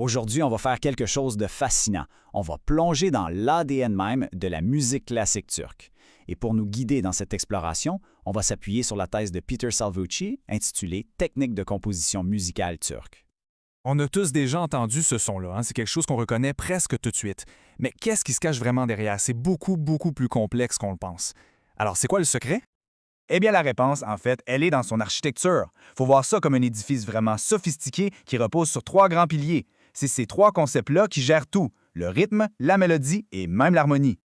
Aujourd'hui, on va faire quelque chose de fascinant. On va plonger dans l'ADN même de la musique classique turque. Et pour nous guider dans cette exploration, on va s'appuyer sur la thèse de Peter Salvucci intitulée Technique de composition musicale turque. On a tous déjà entendu ce son-là, hein? C'est quelque chose qu'on reconnaît presque tout de suite. Mais qu'est-ce qui se cache vraiment derrière? C'est beaucoup, beaucoup plus complexe qu'on le pense. Alors, c'est quoi le secret? Eh bien, la réponse, en fait, elle est dans son architecture. Faut voir ça comme un édifice vraiment sophistiqué qui repose sur 3 grands piliers. C'est ces 3 concepts-là qui gèrent tout, le rythme, la mélodie et même l'harmonie.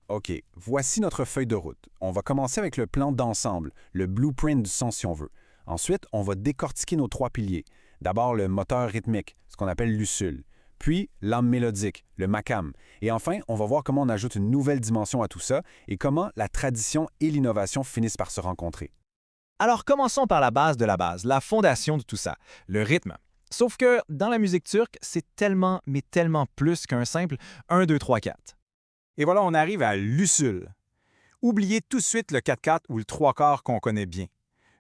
OK, voici notre feuille de route. On va commencer avec le plan d'ensemble, le blueprint du son si on veut. Ensuite, on va décortiquer nos 3 piliers. D'abord, le moteur rythmique, ce qu'on appelle l'usul. Puis, l'âme mélodique, le makam. Et enfin, on va voir comment on ajoute une nouvelle dimension à tout ça et comment la tradition et l'innovation finissent par se rencontrer. Alors commençons par la base, la fondation de tout ça, le rythme. Sauf que dans la musique turque, c'est tellement, mais tellement plus qu'un simple 1, 2, 3, 4. Et voilà, on arrive à l'usul. Oubliez tout de suite le 4/4 ou le 3/4 qu'on connaît bien.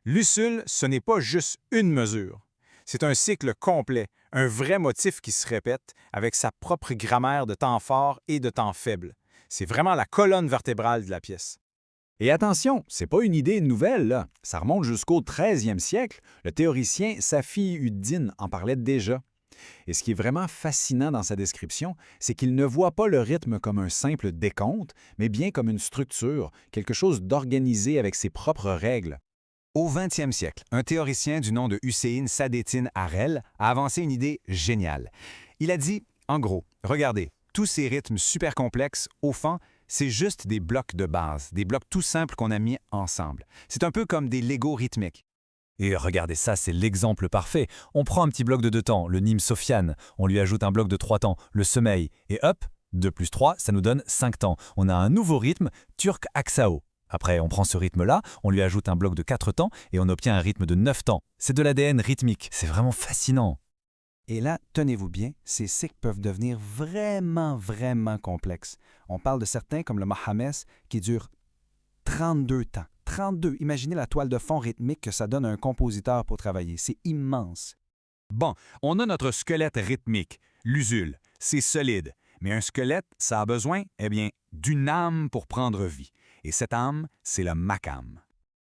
L'usul, ce n'est pas juste une mesure. C'est un cycle complet, un vrai motif qui se répète avec sa propre grammaire de temps fort et de temps faible. C'est vraiment la colonne vertébrale de la pièce. Et attention, c'est pas une idée nouvelle, là. Ça remonte jusqu'au 13e siècle. Le théoricien Safi-ud-Din en parlait déjà. Et ce qui est vraiment fascinant dans sa description, c'est qu'il ne voit pas le rythme comme un simple décompte, mais bien comme une structure, quelque chose d'organisé avec ses propres règles. Au 20e siècle, un théoricien du nom de Hüseyin Saadettin Arel a avancé une idée géniale. Il a dit, en gros, regardez, tous ces rythmes super complexes, au fond, c'est juste des blocs de base, des blocs tout simples qu'on a mis ensemble. C'est un peu comme des Legos rythmiques. Et regardez ça, c'est l'exemple parfait. On prend un petit bloc de 2 temps, le Nîmes Sofiane, on lui ajoute un bloc de 3 temps, le sommeil, et hop, 2 plus 3, ça nous donne 5 temps. On a un nouveau rythme, Turk Aksao. Après, on prend ce rythme-là, on lui ajoute un bloc de 4 temps et on obtient un rythme de 9 temps. C'est de l'ADN rythmique, c'est vraiment fascinant. Et là, tenez-vous bien, ces cycles peuvent devenir vraiment complexes. On parle de certains comme le Mohammed qui dure 32 temps. 32, imaginez la toile de fond rythmique que ça donne à un compositeur pour travailler. C'est immense. Bon, on a notre squelette rythmique, l'usul. C'est solide. Mais un squelette, ça a besoin, eh bien, d'une âme pour prendre vie. Et cette âme, c'est le makam.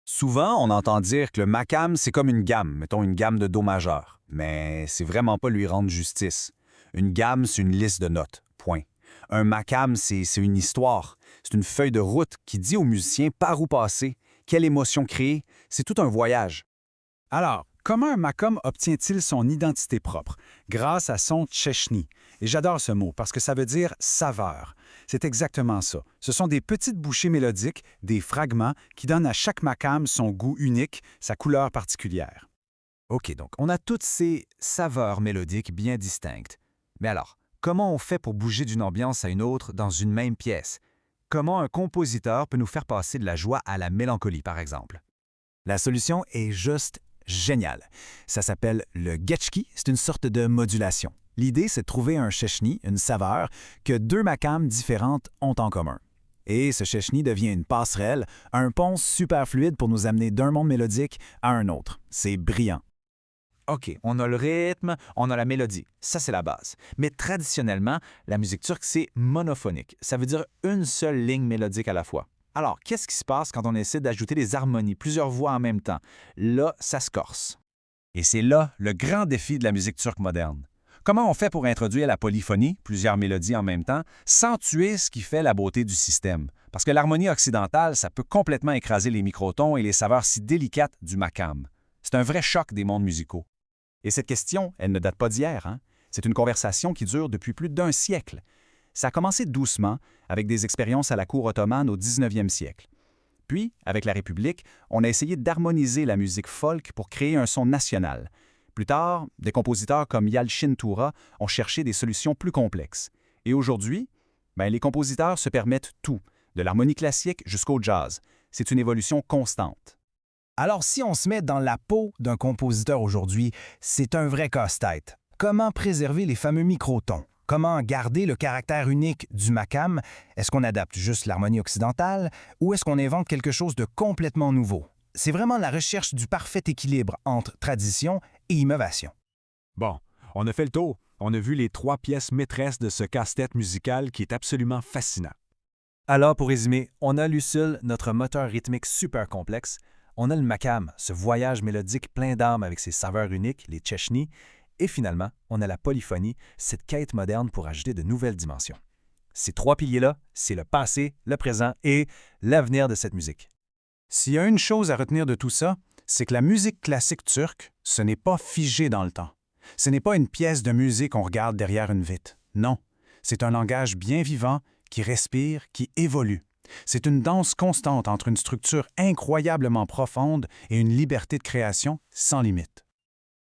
Souvent, on entend dire que le makam, c'est comme une gamme, mettons une gamme de do majeur. Mais c'est vraiment pas lui rendre justice. Une gamme, c'est une liste de notes. Point. Un makam, c'est une histoire. C'est une feuille de route qui dit au musicien par où passer, quelle émotion créer. C'est tout un voyage. Alors, comment un makam obtient-il son identité propre? Grâce à son tchechni. Et j'adore ce mot parce que ça veut dire saveur. C'est exactement ça. Ce sont des petites bouchées mélodiques, des fragments qui donnent à chaque makam son goût unique, sa couleur particulière. OK, donc on a toutes ces saveurs mélodiques bien distinctes. Mais alors, comment on fait pour bouger d'une ambiance à une autre dans une même pièce? Comment un compositeur peut nous faire passer de la joie à la mélancolie, par exemple? La solution est juste géniale. Ça s'appelle le getchki, c'est une sorte de modulation. L'idée, c'est de trouver un chechni, une saveur, que 2 makams différentes ont en commun. Et ce chechni devient une passerelle, un pont super fluide pour nous amener d'un monde mélodique à un autre. C'est brillant. OK, on a le rythme, on a la mélodie. Ça, c'est la base. Mais traditionnellement, la musique turque, c'est monophonique. Ça veut dire une seule ligne mélodique à la fois. Alors, qu'est-ce qui se passe quand on essaie d'ajouter des harmonies, plusieurs voix en même temps? Là, ça se corse. Et c'est là le grand défi de la musique turque moderne. Comment on fait pour introduire la polyphonie, plusieurs mélodies en même temps, sans tuer ce qui fait la beauté du système? Parce que l'harmonie occidentale, ça peut complètement écraser les microtons et les saveurs si délicates du makam. C'est un vrai choc des mondes musicaux. Et cette question, elle ne date pas d'hier, hein? C'est une conversation qui dure depuis plus d'1 siècle. Ça a commencé doucement, avec des expériences à la cour ottomane au 19e siècle. Puis, avec la République, on a essayé d'harmoniser la musique folk pour créer un son national. Plus tard, des compositeurs comme Yalchin Toura ont cherché des solutions plus complexes. Et aujourd'hui, les compositeurs se permettent tout, de l'harmonie classique jusqu'au jazz. C'est une évolution constante. Alors si on se met dans la peau d'un compositeur aujourd'hui, c'est un vrai casse-tête. Comment préserver les fameux microtons? Comment garder le caractère unique du makam? Est-ce qu'on adapte juste l'harmonie occidentale ou est-ce qu'on invente quelque chose de complètement nouveau? C'est vraiment la recherche du parfait équilibre entre tradition et innovation. Bon, on a fait le tour. On a vu les 3 pièces maîtresses de ce casse-tête musical qui est absolument fascinant. Alors, pour résumer, on a l'usul, notre moteur rythmique super complexe. On a le makam, ce voyage mélodique plein d'âme avec ses saveurs uniques, les tchéchnis. Et finalement, on a la polyphonie, cette quête moderne pour ajouter de nouvelles dimensions. Ces 3 piliers-là, c'est le passé, le présent et l'avenir de cette musique. S'il y a une chose à retenir de tout ça, c'est que la musique classique turque, ce n'est pas figé dans le temps. Ce n'est pas une pièce de musique qu'on regarde derrière une vitre. Non, c'est un langage bien vivant, qui respire, qui évolue. C'est une danse constante entre une structure incroyablement profonde et une liberté de création sans limite.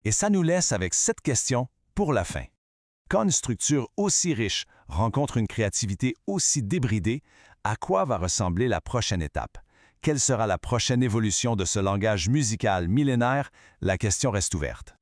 Et ça nous laisse avec cette question pour la fin. Quand une structure aussi riche rencontre une créativité aussi débridée, à quoi va ressembler la prochaine étape? Quelle sera la prochaine évolution de ce langage musical millénaire? La question reste ouverte.